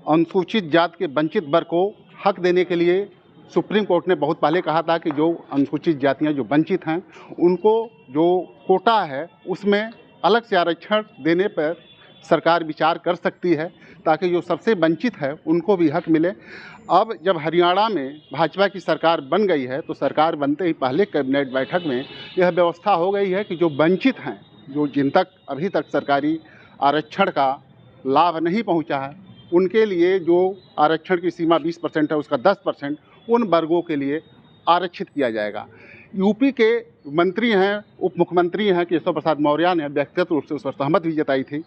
अनुसूचित जाति के वंचित वर्ग को हक देने के लिए सुप्रीम कोर्ट ने बहुत पहले कहा था कि जो अनुसूचित जातियां जो वंचित हैं उनको जो कोटा है उसमें अलग से आरक्षण देने पर सरकार विचार कर सकती है ताकि जो सबसे वंचित है उनको भी हक मिले। अब जब हरियाणा में भाजपा की सरकार बन गई है तो सरकार बनते ही पहले कैबिनेट बैठक में यह व्यवस्था हो गई है कि जो वंचित हैं, जो जिन तक अभी तक सरकारी आरक्षण का लाभ नहीं पहुंचा है, उनके लिए जो आरक्षण की सीमा 20% है उसका 10% उन वर्गों के लिए आरक्षित किया जाएगा। यूपी के मंत्री हैं, उप मुख्यमंत्री हैं केशव प्रसाद मौर्य ने व्यक्तिगत रूप से उस पर सहमत भी जताई थी।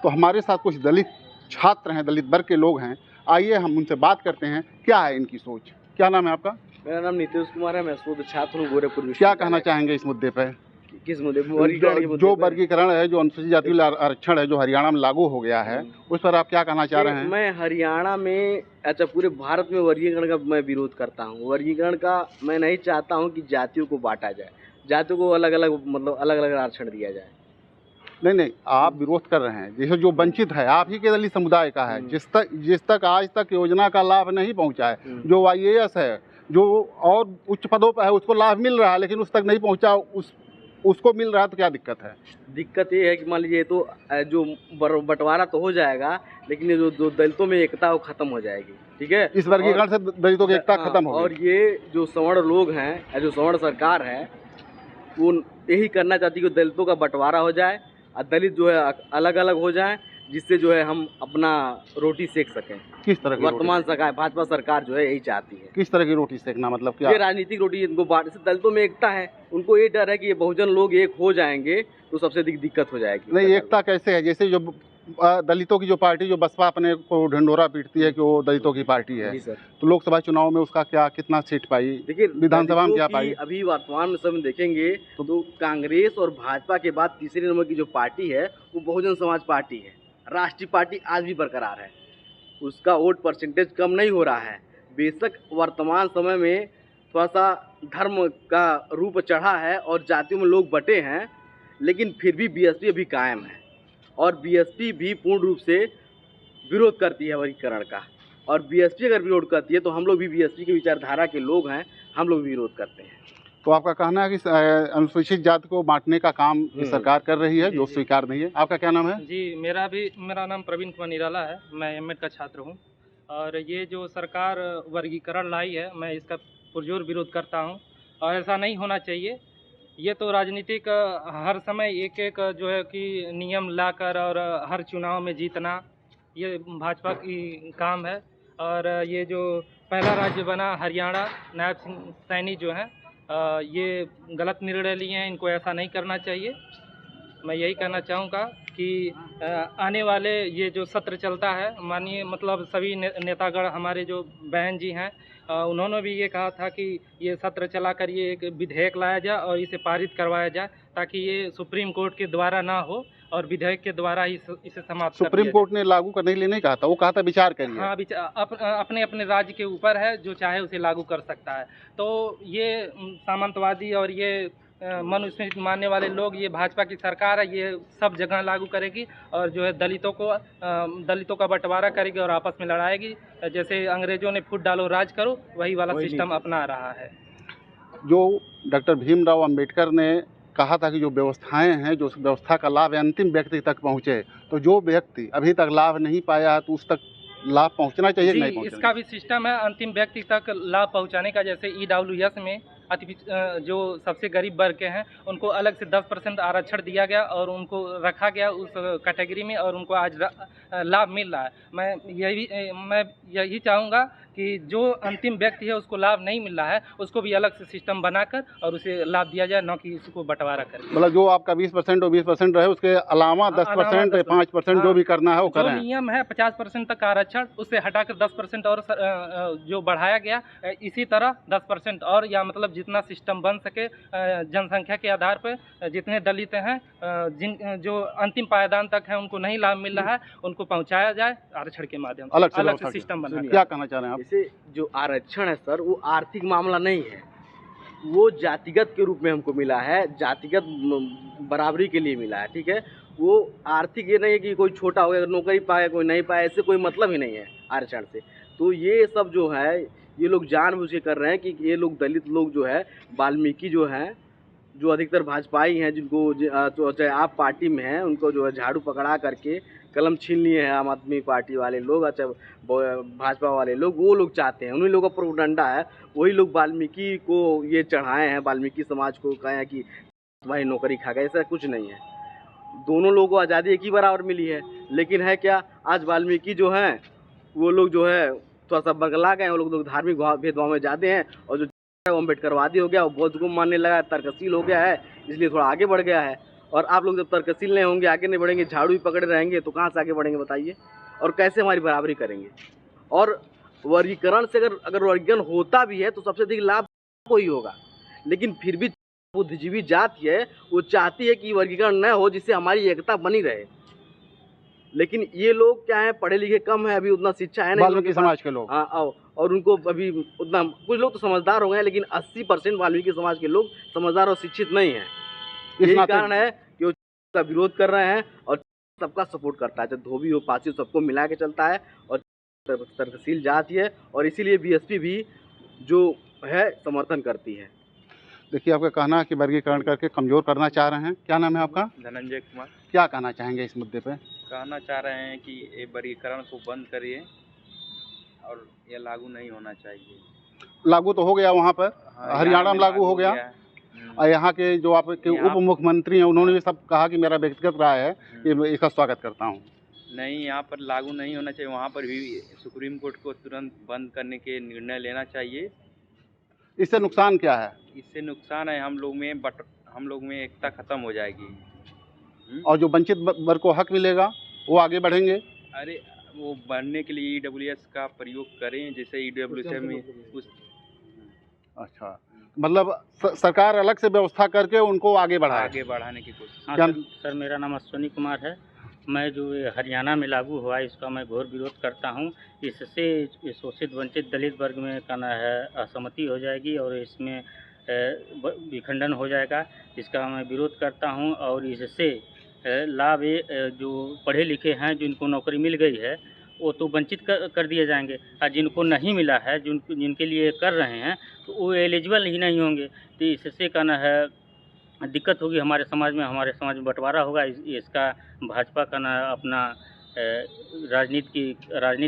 तो हमारे साथ कुछ दलित छात्र हैं, दलित वर्ग के लोग हैं, आइए हम उनसे बात करते हैं क्या है इनकी सोच। क्या नाम है आपका? मेरा नाम नीतीश कुमार है, मैं शोध छात्र हूँ गोरखपुर। क्या कहना चाहेंगे इस मुद्दे पर? किस मुद्दे? जो वर्गीकरण है, जो अनुसूचित जाति आरक्षण है जो हरियाणा में लागू हो गया है, उस पर आप क्या कहना चाह रहे हैं? मैं हरियाणा में, अच्छा पूरे भारत में वर्गीकरण का मैं विरोध करता हूँ। वर्गीकरण का मैं नहीं चाहता हूँ कि जातियों को बांटा जाए, जातियों को अलग अलग मतलब अलग अलग आरक्षण दिया जाए। नहीं, आप विरोध कर रहे हैं। जैसे जो वंचित है आप ही के दलित समुदाय का है, जिस तक आज तक योजना का लाभ नहीं पहुंचा है, जो IAS है, जो और उच्च पदों पर है, उसको लाभ मिल रहा है लेकिन उस तक नहीं पहुंचा, उसको मिल रहा है, तो क्या दिक्कत है? दिक्कत ये है कि मान लीजिए तो जो बंटवारा तो हो जाएगा लेकिन ये जो दलितों में एकता वो खत्म हो जाएगी। ठीक है, इस वर्गीकरण से दलितों की एकता खत्म हो गई। और ये जो सवर्ण लोग हैं, जो सवर्ण सरकार है, वो यही करना चाहती है कि दलितों का बंटवारा हो जाए और दलित जो है अलग अलग हो जाएं, जिससे जो है हम अपना रोटी सेक सकें। किस तरह की वर्तमान सरकार, भाजपा सरकार जो है यही चाहती है। किस तरह की रोटी सेकना मतलब क्या? ये राजनीतिक रोटी इनको बांट, दलितों में एकता है, उनको ये डर है कि ये बहुजन लोग एक हो जाएंगे तो सबसे दिक्कत हो जाएगी। नहीं, एकता कैसे है? जैसे जो दलितों की जो पार्टी जो बसपा अपने को ढंढोरा पीटती है कि वो दलितों की पार्टी है, तो लोकसभा चुनाव में उसका क्या कितना सीट पाई? देखिए विधानसभा में क्या पाई? अभी वर्तमान में सब देखेंगे तो कांग्रेस और भाजपा के बाद तीसरे नंबर की जो पार्टी है वो बहुजन समाज पार्टी है। राष्ट्रीय पार्टी आज भी बरकरार है, उसका वोट परसेंटेज कम नहीं हो रहा है। बेशक वर्तमान समय में थोड़ा सा धर्म का रूप चढ़ा है और जातियों में लोग बटे हैं, लेकिन फिर भी BSP अभी कायम है और BSP भी पूर्ण रूप से विरोध करती है वर्गीकरण का। और BSP अगर विरोध करती है तो हम लोग भी BSP की विचारधारा के लोग हैं, हम लोग भी विरोध करते हैं। तो आपका कहना है कि अनुसूचित जाति को बांटने का काम सरकार कर रही है, जो स्वीकार नहीं है। आपका क्या नाम है? जी, मेरा नाम प्रवीण कुमार निराला है, मैं M.Ed का छात्र हूं। और ये जो सरकार वर्गीकरण लाई है, मैं इसका पुरजोर विरोध करता हूं और ऐसा नहीं होना चाहिए। ये तो राजनीतिक हर समय एक एक जो है कि नियम लाकर और हर चुनाव में जीतना, ये भाजपा की काम है। और ये जो पहला राज्य बना हरियाणा, नायब सिंह सैनी जो हैं, ये गलत निर्णय लिए हैं, इनको ऐसा नहीं करना चाहिए। मैं यही कहना चाहूँगा कि आने वाले ये जो सत्र चलता है, मानिए मतलब सभी नेतागण हमारे जो बहन जी हैं, उन्होंने भी ये कहा था कि ये सत्र चलाकर ये एक विधेयक लाया जाए और इसे पारित करवाया जाए ताकि ये सुप्रीम कोर्ट के द्वारा ना हो और विधेयक के द्वारा ही इसे समाप्त कर दिया जाए। सुप्रीम कोर्ट ने लागू करने के लिए नहीं कहा था, वो कहा था विचार करिए। हाँ, अपने अपने राज्य के ऊपर है, जो चाहे उसे लागू कर सकता है। तो ये सामंतवादी और ये मनुस्मृति मानने वाले लोग, ये भाजपा की सरकार है, ये सब जगह लागू करेगी और जो है दलितों का बंटवारा करेगी और आपस में लड़ाएगी। जैसे अंग्रेजों ने फूट डालो राज करो, वही वाला सिस्टम अपना रहा है। जो डॉक्टर भीमराव अंबेडकर ने कहा था कि जो व्यवस्थाएं हैं, जो उस व्यवस्था का लाभ अंतिम व्यक्ति तक पहुंचे, तो जो व्यक्ति अभी तक लाभ नहीं पाया है तो उस तक लाभ पहुंचना चाहिए कि नहीं पहुंचना? इसका भी सिस्टम है अंतिम व्यक्ति तक लाभ पहुंचाने का। जैसे EWS में जो सबसे गरीब वर्ग के हैं उनको अलग से 10% आरक्षण दिया गया और उनको रखा गया उस कैटेगरी में और उनको आज लाभ मिल रहा है। मैं यही चाहूँगा कि जो अंतिम व्यक्ति है उसको लाभ नहीं मिल रहा है, उसको भी अलग से सिस्टम बनाकर और उसे लाभ दिया जाए, न कि उसको बंटवारा करें। मतलब जो आपका 20% और 20% रहे, उसके अलावा 10% 5% जो भी करना है वो करें। नियम है 50% तक आरक्षण, उससे हटाकर 10% और जो बढ़ाया गया, इसी तरह 10% और, या मतलब जितना सिस्टम बन सके जनसंख्या के आधार पर जितने दलित हैं, जो अंतिम पायदान तक है उनको नहीं लाभ मिल रहा है, उनको पहुँचाया जाए आरक्षण के माध्यम से, अलग से सिस्टम बना। क्या कहना चाह रहे हैं आप? जैसे जो आरक्षण है सर, वो आर्थिक मामला नहीं है, वो जातिगत के रूप में हमको मिला है, जातिगत बराबरी के लिए मिला है। ठीक है, वो आर्थिक ये नहीं है कि कोई छोटा हो गया नौकरी पाए कोई नहीं पाए, ऐसे कोई मतलब ही नहीं है आरक्षण से। तो ये सब जो है ये लोग जानबूझ के कर रहे हैं कि ये लोग दलित लोग जो है वाल्मीकि जो हैं, जो अधिकतर भाजपाई हैं, जिनको तो चाहे आप पार्टी में हैं, उनको जो है झाड़ू पकड़ा करके कलम छीन लिए हैं आम आदमी पार्टी वाले लोग, अच्छा भाजपा वाले लोग, वो लोग चाहते हैं, उन्हीं लोगों का प्रोपेगेंडा है। वही लोग वाल्मीकि को ये चढ़ाए हैं, वाल्मीकि समाज को कहे हैं कि भाई नौकरी खा गए, ऐसा कुछ नहीं है। दोनों लोगों को आज़ादी एक ही बराबर मिली है, लेकिन है क्या, आज वाल्मीकि जो हैं वो लोग जो है थोड़ा सा बगला गए हैं, वो लोग धार्मिक भेदभाव में जाते हैं, और जो अम्बेडकरवादी हो गया, वो बौद्ध को मानने लगा है, तर्कशील हो गया है, इसलिए थोड़ा आगे बढ़ गया है। और आप लोग जब तर्कशील नहीं होंगे, आगे नहीं बढ़ेंगे, झाड़ू ही पकड़े रहेंगे, तो कहाँ से आगे बढ़ेंगे बताइए, और कैसे हमारी बराबरी करेंगे। और वर्गीकरण से अगर वर्गीकरण होता भी है तो सबसे अधिक लाभ को ही होगा, लेकिन फिर भी बुद्धिजीवी जाति है वो चाहती है कि वर्गीकरण न हो, जिससे हमारी एकता बनी रहे। लेकिन ये लोग क्या है, पढ़े लिखे कम है, अभी उतना शिक्षा है नहीं वाल्मीकि समाज के लोग। हाँ, और उनको अभी उतना, कुछ लोग तो समझदार हो गए हैं, लेकिन 80% वाल्मीकि समाज के लोग समझदार और शिक्षित नहीं है। यही कारण है कि वो का विरोध कर रहे हैं और सबका सपोर्ट करता है, चाहे धोबी हो पासी हो, सबको मिला के चलता है और तर्कशील जाति है, और इसीलिए बीएसपी भी जो है समर्थन करती है। देखिए, आपका कहना है कि वर्गीकरण करके कमज़ोर करना चाह रहे हैं। क्या नाम है आपका? धनंजय कुमार। क्या कहना चाहेंगे इस मुद्दे पे? कहना चाह रहे हैं कि ये वर्गीकरण को बंद करिए और ये लागू नहीं होना चाहिए। लागू तो हो गया वहाँ पर, हाँ, हरियाणा में लागू हो गया। और यहाँ के जो आपके उप मुख्यमंत्री हैं, उन्होंने भी सब कहा कि मेरा व्यक्तिगत राय है कि मैं इसका स्वागत करता हूँ। नहीं, यहाँ पर लागू नहीं होना चाहिए, वहाँ पर भी सुप्रीम कोर्ट को तुरंत बंद करने के निर्णय लेना चाहिए। इससे नुकसान क्या है? इससे नुकसान है हम लोग में एकता खत्म हो जाएगी। और जो वंचित वर्ग को हक मिलेगा वो आगे बढ़ेंगे। अरे वो बढ़ने के लिए ईडब्ल्यूएस का प्रयोग करें, जैसे ईडब्ल्यूएस में उस अच्छा, मतलब सरकार अलग से व्यवस्था करके उनको आगे बढ़ाने की कोशिश। हाँ सर, मेरा नाम अश्विनी कुमार है। मैं जो ये हरियाणा में लागू हुआ है इसका मैं घोर विरोध करता हूँ। इससे शोषित वंचित दलित वर्ग में कहना है असहमति हो जाएगी और इसमें विखंडन हो जाएगा। इसका मैं विरोध करता हूँ और इससे लाभ जो पढ़े लिखे हैं जिनको नौकरी मिल गई है वो तो वंचित कर दिए जाएंगे, और जिनको नहीं मिला है, जिनके लिए कर रहे हैं, तो वो एलिजिबल ही नहीं होंगे। तो इससे कहना है दिक्कत होगी हमारे समाज में बंटवारा होगा। इसका भाजपा का ना अपना राजनीति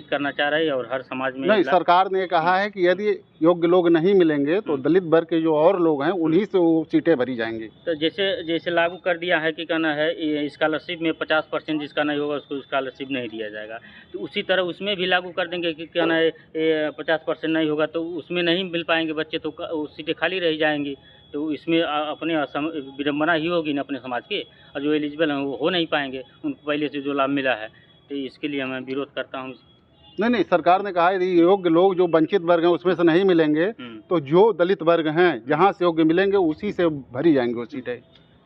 करना चाह रही है और हर समाज में नहीं, सरकार ने कहा है कि यदि योग्य लोग नहीं मिलेंगे तो दलित वर्ग के जो और लोग हैं उन्हीं से वो सीटें भरी जाएंगी। तो जैसे लागू कर दिया है कि कहना है स्कॉलरशिप में 50% जिसका नहीं होगा उसको स्कॉलरशिप नहीं दिया जाएगा, तो उसी तरह उसमें भी लागू कर देंगे कि कहना है 50% नहीं होगा तो उसमें नहीं मिल पाएंगे बच्चे, तो सीटें खाली रह जाएंगी। तो इसमें अपने विडम्बना ही होगी ना अपने समाज के, और जो एलिजिबल हैं वो हो नहीं पाएंगे, उनको पहले से जो लाभ मिला है। तो इसके लिए मैं विरोध करता हूँ। नहीं, सरकार ने कहा यदि योग्य लोग जो वंचित वर्ग हैं उसमें से नहीं मिलेंगे तो जो दलित वर्ग हैं जहाँ से योग्य मिलेंगे उसी से भरी जाएंगी वो सीटें।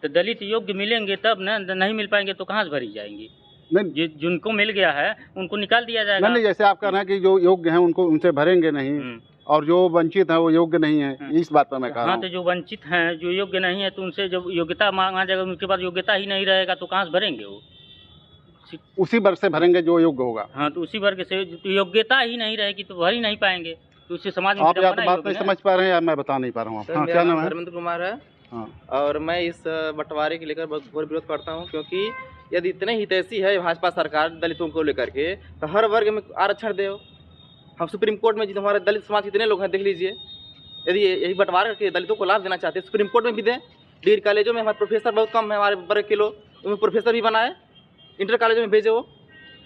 तो दलित योग्य मिलेंगे तब ना, नहीं मिल पाएंगे तो कहाँ से भरी जाएंगी? नहीं, जिनको मिल गया है उनको निकाल दिया जाएगा। नहीं, जैसे आप कह रहे हैं कि जो योग्य हैं उनको उनसे भरेंगे नहीं और जो वंचित हैं वो योग्य नहीं है, इस बात पर मैं कह रहा हूँ। तो जो वंचित हैं, जो योग्य नहीं है, तो उनसे जब योग्यता मांगा जाएगा उनके पास योग्यता ही नहीं रहेगा तो कहाँ से भरेंगे वो? उसी वर्ग से भरेंगे जो योग्य होगा। हाँ, तो उसी वर्ग से योग्यता ही नहीं रहेगी तो भर ही नहीं पाएंगे, तो उससे समाज में आप या तो बात नहीं समझ पा रहे हैं या मैं बता नहीं पा रहा हूँ। हाँ, क्या नाम है? धर्मेंद्र कुमार है। हाँ। और मैं इस बंटवारे के लेकर बहुत घोर विरोध करता हूँ, क्योंकि यदि इतने हितैषी है भाजपा सरकार दलितों को लेकर के, तो हर वर्ग में आरक्षण दे। हम सुप्रीम कोर्ट में जितने हमारे दलित समाज कितने लोग हैं देख लीजिए, यदि यही बंटवारा करके दलितों को लाभ देना चाहते हैं सुप्रीम कोर्ट में भी दें। डिग्री कॉलेजों में हमारे प्रोफेसर बहुत कम है, हमारे वर्ग के लोग, उनमें प्रोफेसर भी बनाए, इंटर कॉलेजों में भेजे वो,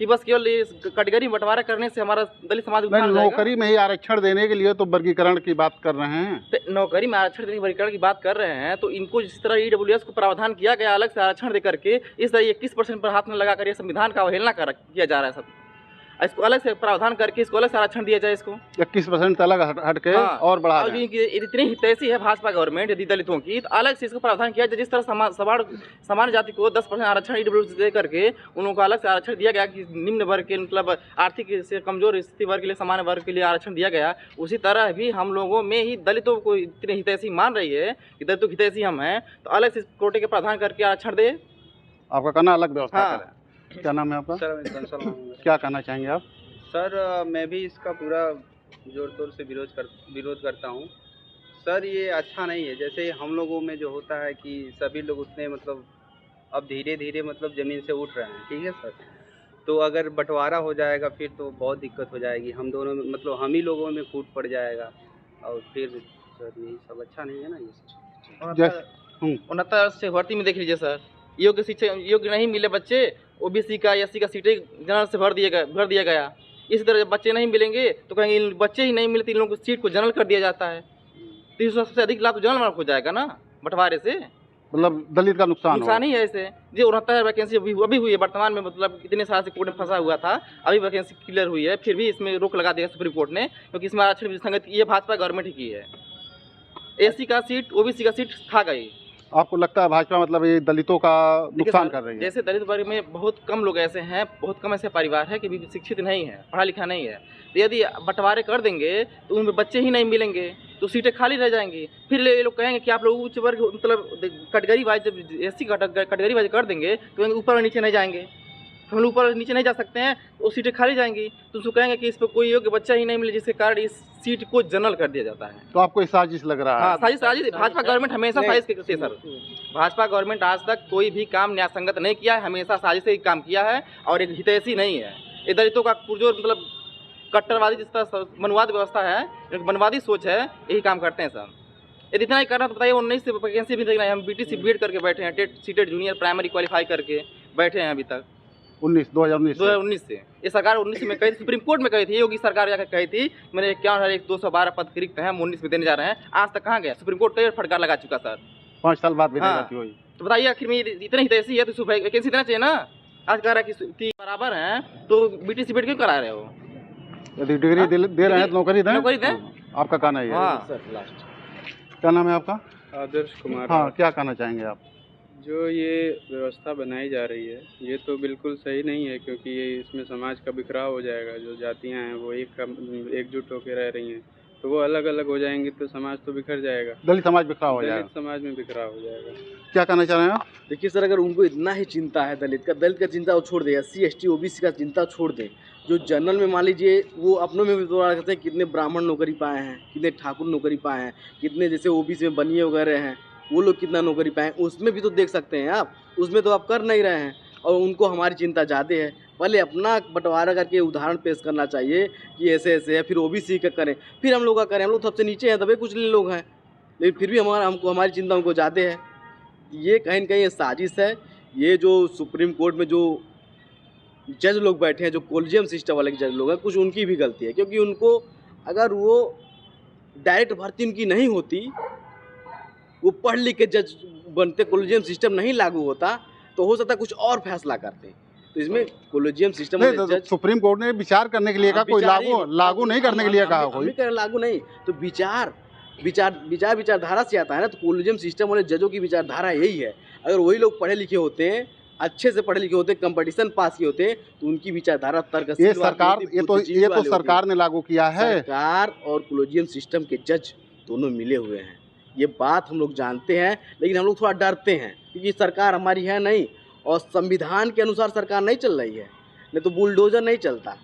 कि बस केवल इस कैटेगरी बंटवारा करने से हमारा दलित समाज नौकरी में ही आरक्षण देने के लिए तो वर्गीकरण की बात कर रहे हैं। तो नौकरी में आरक्षण देने की वर्गीकरण की बात कर रहे हैं, तो इनको जिस तरह ईडब्ल्यूएस को प्रावधान किया गया अलग से आरक्षण दे करके, इस तरह 21% पर हाथ में लगा कर ये संविधान का अवहेलना किया जा रहा है। सब इसको अलग से प्रावधान करके इसको अलग से आरक्षण दिया जाए। इसको 21% अलग हट के और बढ़ा दें। इतनी हितैषी है भाजपा गवर्नमेंट यदि दलितों की, तो अलग से इसको प्रावधान किया जाए। जिस तरह सामान्य जाति को 10% आरक्षण ईडब्ल्यूएस दे करके उन लोगों को अलग से आरक्षण दिया गया कि निम्न वर्ग के, मतलब आर्थिक से कमजोर स्थिति वर्ग के लिए, सामान्य वर्ग के लिए आरक्षण दिया गया, उसी तरह भी हम लोगों में ही दलितों को इतनी हितैषी मान रही है कि दलितों की हितैषी हम हैं, तो अलग से कोटे के प्रावधान करके आरक्षण दे। आपका कहना अलग व्यवस्था हाँ। करें। क्या नाम है आपका? सर मैं कंसल नाम है। क्या कहना चाहेंगे आप? सर मैं भी इसका पूरा जोर तोर से विरोध करता हूँ। सर ये अच्छा नहीं है। जैसे हम लोगों में जो होता है कि सभी लोग उतने मतलब अब धीरे धीरे मतलब ज़मीन से उठ रहे हैं, ठीक है सर। तो अगर बंटवारा हो जाएगा फिर तो बहुत दिक्कत हो जाएगी हम दोनों में, मतलब हम ही लोगों में फूट पड़ जाएगा और फिर सर यही सब अच्छा नहीं है ना ये सब। जैसे 69 से भर्ती में देख लीजिए सर, योग्य शिक्षा योग्य नहीं मिले बच्चे, ओबीसी का एससी का सीटें जनरल से भर दिया गया। इसी तरह जब बच्चे नहीं मिलेंगे तो कहेंगे इन बच्चे ही नहीं मिलते, इन लोगों को सीट को जनरल कर दिया जाता है। तो इसमें सबसे अधिक लाभ तो जनरल मार्क हो जाएगा ना बंटवारे से, मतलब दलित का नुकसान ही है ऐसे। जो 69 वैकेंसी अभी हुई है वर्तमान में, मतलब इतने साल से कोर्ट में फंसा हुआ था, अभी वैकेंसी क्लियर हुई है, फिर भी इसमें रोक लगा दिया सुप्रीम कोर्ट ने, क्योंकि इसमें आरक्षण विसंगत ये भाजपा गवर्नमेंट ही की है। एससी का सीट ओबीसी का सीट खा गई। आपको लगता है भाजपा मतलब ये दलितों का नुकसान कर रही है? जैसे दलित वर्ग में बहुत कम लोग ऐसे हैं, बहुत कम ऐसे परिवार है कि भी शिक्षित नहीं है, पढ़ा लिखा नहीं है। तो यदि बंटवारे कर देंगे तो उनमें बच्चे ही नहीं मिलेंगे तो सीटें खाली रह जाएंगी। फिर ये लोग कहेंगे कि आप लोग उच्च वर्ग मतलब कैटेगरी वाइज, जब एससी कैटेगरी वाइज कर देंगे तो ऊपर और नीचे नहीं जाएंगे, हम लोग ऊपर नीचे नहीं जा सकते हैं, तो सीटें खाली जाएंगी। तो उसको कहेंगे कि इस पर कोई योग्य बच्चा ही नहीं मिले, जिसके कारण इस सीट को जनरल कर दिया जाता है। तो आपको ये साजिश लग रहा है? हाँ, साजिश भाजपा गवर्नमेंट हमेशा साजिश करती है सर। भाजपा गवर्नमेंट आज तक कोई भी काम न्यायसंगत नहीं किया है, हमेशा साजिश से ही काम किया है और एक हितैषी नहीं है। ये दलितों का पुरजोर मतलब कट्टरवादी जिस तरह मनवाद व्यवस्था है, मनवादी सोच है, यही काम करते हैं सर। यदि इतना ही करना तो बताइए 19 से वैकेंसी भी देखना है, हम बीटीसी बीएड करके बैठे हैं, TET CTET junior primary qualify करके बैठे हैं अभी तक 2019 से। ये सरकार 19 में कही थी, सुप्रीम कोर्ट में कही थी, योगी सरकार जाकर कही थी मैंने 51,212 पद रिक्त हैं, हम 19 में देने जा रहे हैं। आज तक कहाँ गया? सुप्रीम कोर्ट कई फटकार लगा चुका सर। 5 साल बाद हाँ। तो बताइए आखिर में इतनी हितैषी है तो वैकेंसी देना चाहिए ना। आज कह रहा है कि बराबर हैं तो बीटीसी बीएड क्यों करा रहे हो? यदि डिग्री दे रहे हैं तो नौकरी दें। आपका कहना है? हाँ। क्या नाम है आपका? आदर्श कुमार। हाँ, क्या कहना चाहेंगे आप? जो ये व्यवस्था बनाई जा रही है ये तो बिल्कुल सही नहीं है, क्योंकि ये इसमें समाज का बिखराव हो जाएगा। जो जातियां हैं वो एकजुट होकर रह रही हैं, तो वो अलग अलग हो जाएंगी तो समाज तो बिखर जाएगा, दलित समाज बिखराव हो जाएगा, दलित समाज में बिखराव हो जाएगा। क्या कहना चाह रहे हैं आप? देखिए सर, अगर उनको इतना ही चिंता है दलित का चिंता वो छोड़ दे, SC ST OBC का चिंता छोड़ दे। जो जनरल में मान लीजिए वो अपनों में भी तो कहते हैं कितने ब्राह्मण नौकरी पाए हैं, कितने ठाकुर नौकरी पाए हैं, कितने जैसे OBC में बनिए वगैरह हैं वो लोग कितना नौकरी पाए, उसमें भी तो देख सकते हैं आप। उसमें तो आप कर नहीं रहे हैं और उनको हमारी चिंता ज़्यादा है। पहले अपना बंटवारा करके उदाहरण पेश करना चाहिए कि ऐसे ऐसे है, फिर OBC का करें, फिर हम लोग का करें। हम लोग सबसे नीचे हैं, तभी कुछ लोग हैं, लेकिन फिर भी हमारी चिंता उनको ज़्यादा है। ये कहीं न कहीं ये साजिश है। ये जो सुप्रीम कोर्ट में जो जज लोग बैठे हैं, जो कोलिजियम सिस्टम वाले जज लोग हैं, कुछ उनकी भी गलती है, क्योंकि उनको अगर वो डायरेक्ट भर्ती उनकी नहीं होती, वो पढ़ लिख के जज बनते, कोलिजियम सिस्टम नहीं लागू होता, तो हो सकता है कुछ और फैसला करते। तो इसमें कोलिजियम सिस्टम तो सुप्रीम कोर्ट ने विचार करने के लिए कहा, कोई लागू नहीं करने के लिए कहा। कोई लागू नहीं तो विचारधारा से आता है ना। तो कोलिजियम सिस्टम वाले जजों की विचारधारा यही है। अगर वही लोग पढ़े लिखे होते हैं, अच्छे से पढ़े लिखे होते, कंपटीशन पास किए होते, तो उनकी विचारधारा तर्कशील। ये तो सरकार ने लागू किया है। सरकार और कोलिजियम सिस्टम के जज दोनों मिले हुए हैं, ये बात हम लोग जानते हैं, लेकिन हम लोग थोड़ा डरते हैं क्योंकि सरकार हमारी है नहीं और संविधान के अनुसार सरकार नहीं चल रही है। नहीं तो बुलडोजर नहीं चलता,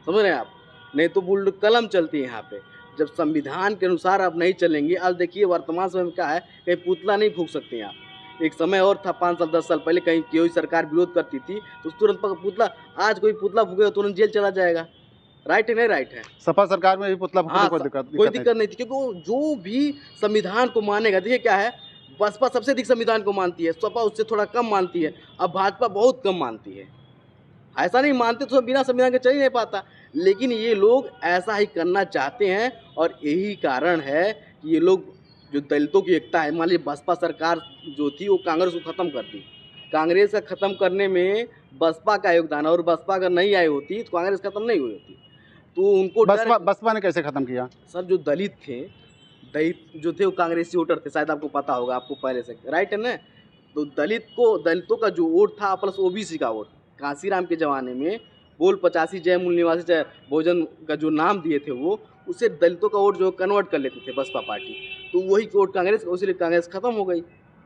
समझ रहे हैं आप, नहीं तो कलम चलती है यहाँ पे। जब संविधान के अनुसार आप नहीं चलेंगे, आज देखिए वर्तमान समय में क्या है, कहीं पुतला नहीं फूंक सकते हैं आप। एक समय और था 5 साल 10 साल पहले, कहीं कोई सरकार विरोध करती थी तो तुरंत पुतला, आज कोई पुतला फूकेगा तुरंत जेल चला जाएगा। राइट है नहीं राइट है? सपा सरकार में भी पुतला फूकने कोई दिक्कत नहीं थी, क्योंकि जो भी संविधान को मानेगा, देखिए क्या है, बसपा सबसे अधिक संविधान को मानती है, सपा उससे थोड़ा कम मानती है, अब भाजपा बहुत कम मानती है। ऐसा नहीं मानते तो बिना संविधान के चल ही नहीं पाता, लेकिन ये लोग ऐसा ही करना चाहते हैं और यही कारण है कि ये लोग जो दलितों की एकता है, मान लीजिए बसपा सरकार जो थी वो कांग्रेस को ख़त्म कर दी, कांग्रेस का ख़त्म करने में बसपा का योगदान, और बसपा अगर नहीं आई होती तो कांग्रेस खत्म नहीं हुई होती। तो उनको बसपा ने कैसे ख़त्म किया? सर जो दलित थे वो कांग्रेसी वोटर थे, शायद आपको पता होगा, आपको पहले से, राइट है ना। तो दलितों का जो वोट था प्लस OBC का वोट, कांसीराम के ज़माने में बोल 85 जय मूल निवासी जय भोजन का जो नाम दिए थे वो, उससे दलितों का वोट जो कन्वर्ट कर लेते थे बसपा पार्टी, तो वही वोट कांग्रेस, इसलिए कांग्रेस खत्म हो गई।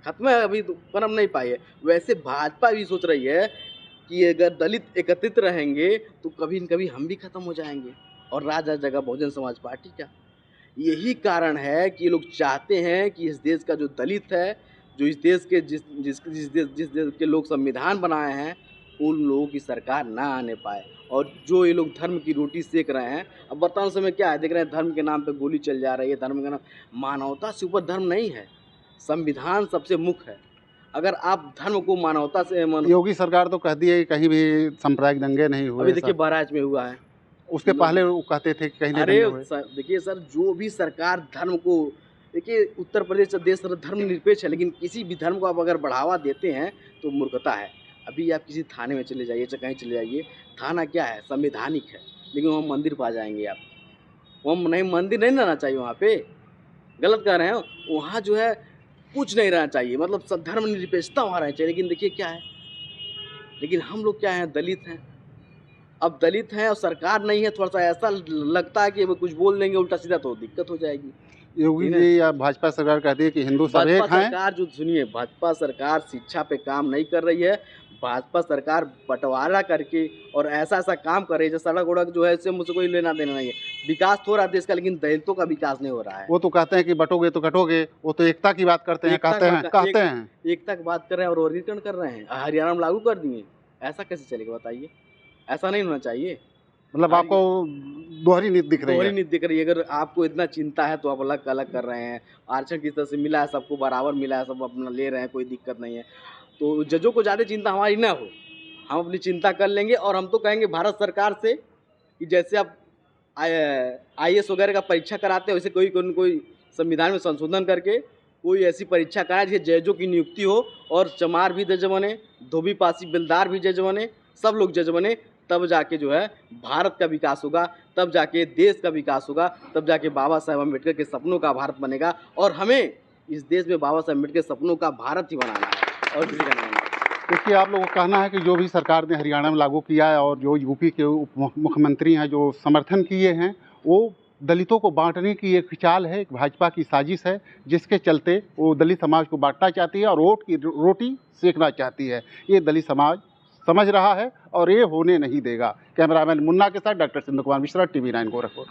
खत्म है, अभी तो पनप नहीं पाई है। वैसे भाजपा भी सोच रही है कि अगर दलित एकत्रित रहेंगे तो कभी न कभी हम भी खत्म हो जाएंगे, और राज आ जाएगा बहुजन समाज पार्टी का। यही कारण है कि ये लोग चाहते हैं कि इस देश का जो दलित है, जो इस देश के जिस देश के लोग संविधान बनाए हैं, उन लोगों की सरकार ना आने पाए। और जो ये लोग धर्म की रोटी सेक रहे हैं, अब वर्तमान समय क्या है, देख रहे हैं धर्म के नाम पे गोली चल जा रही है, धर्म के नाम, मानवता से ऊपर धर्म नहीं है, संविधान सबसे मुख्य है। अगर आप धर्म को मानवता से योगी सरकार तो कहती है कि कहीं भी सांप्रदायिक दंगे नहीं हुए। अभी देखिए बहराइच में हुआ है, उसके पहले वो कहते थे कि कहीं नहीं अरे दंगे हुए। देखिए सर, जो भी सरकार धर्म को, देखिए उत्तर प्रदेश देश धर्म निरपेक्ष है, लेकिन किसी भी धर्म को आप अगर बढ़ावा देते हैं तो मूर्खता है। अभी आप किसी थाने में चले जाइए, चाहे कहीं चले जाइए, थाना क्या है, संवैधानिक है, लेकिन वहाँ मंदिर पा जाएंगे आप, वहाँ नहीं, मंदिर नहीं रहना चाहिए वहाँ पे, गलत कह रहे हैं। वहाँ जो है कुछ नहीं रहना चाहिए, मतलब सब धर्म निरपेक्षता वहाँ रहनी चाहिए। लेकिन देखिए क्या है, लेकिन हम लोग क्या हैं, दलित हैं। अब दलित हैं और सरकार नहीं है, थोड़ा सा ऐसा लगता है कि वो कुछ बोल देंगे उल्टा सीधा तो दिक्कत हो जाएगी। योगी जी या भाजपा सरकार कहती है कि हिंदू सब एक भाजपा हैं। सरकार जो, सुनिए, भाजपा सरकार शिक्षा पे काम नहीं कर रही है। भाजपा सरकार बंटवारा करके और ऐसा काम कर रही है, जैसे सड़क उड़क जो है, इससे मुझसे कोई लेना देना नहीं है। विकास तो हो रहा है देश का, लेकिन दलितों का विकास नहीं हो रहा है। वो तो कहते हैं कि बटोगे तो कटोगे, वो तो एकता की बात करते हैं, कहते हैं एकता की बात कर रहे हैं और रिटर्न कर रहे हैं, हरियाणा में लागू कर दिए। ऐसा कैसे चलेगा बताइए, ऐसा नहीं होना चाहिए। मतलब आपको दोहरी नीति दिख रही है। दोहरी नीति दिख रही है। अगर आपको इतना चिंता है तो आप अलग अलग कर रहे हैं, आरक्षण किस तरह से मिला है, सबको बराबर मिला है, सब अपना ले रहे हैं, कोई दिक्कत नहीं है। तो जजों को ज़्यादा चिंता हमारी ना हो, हम अपनी चिंता कर लेंगे। और हम तो कहेंगे भारत सरकार से कि जैसे आप IAS वगैरह का परीक्षा कराते हैं, वैसे कोई संविधान में संशोधन करके कोई ऐसी परीक्षा कराए जिससे जजों की नियुक्ति हो, और चमार भी जज बने, धोबी पासी बेलदार भी जज बने, सब लोग जज बने। तब जाके जो है भारत का विकास होगा, तब जाके देश का विकास होगा, तब जाके बाबा साहेब अम्बेडकर के सपनों का भारत बनेगा। और हमें इस देश में बाबा साहेब अम्बेडकर के सपनों का भारत ही बनाना है, और किसी का नहीं बनाना है। देखिए, आप लोगों का कहना है कि जो भी सरकार ने हरियाणा में लागू किया है और जो यूपी के उप मुख्यमंत्री हैं जो समर्थन किए हैं, वो दलितों को बांटने की एक चाल है, एक भाजपा की साजिश है, जिसके चलते वो दलित समाज को बांटना चाहती है और वोट की रोटी सेकना चाहती है। ये दलित समाज समझ रहा है और ये होने नहीं देगा। कैमरामैन मुन्ना के साथ डॉक्टर सिंधु कुमार मिश्रा, TV9 गोरखपुर।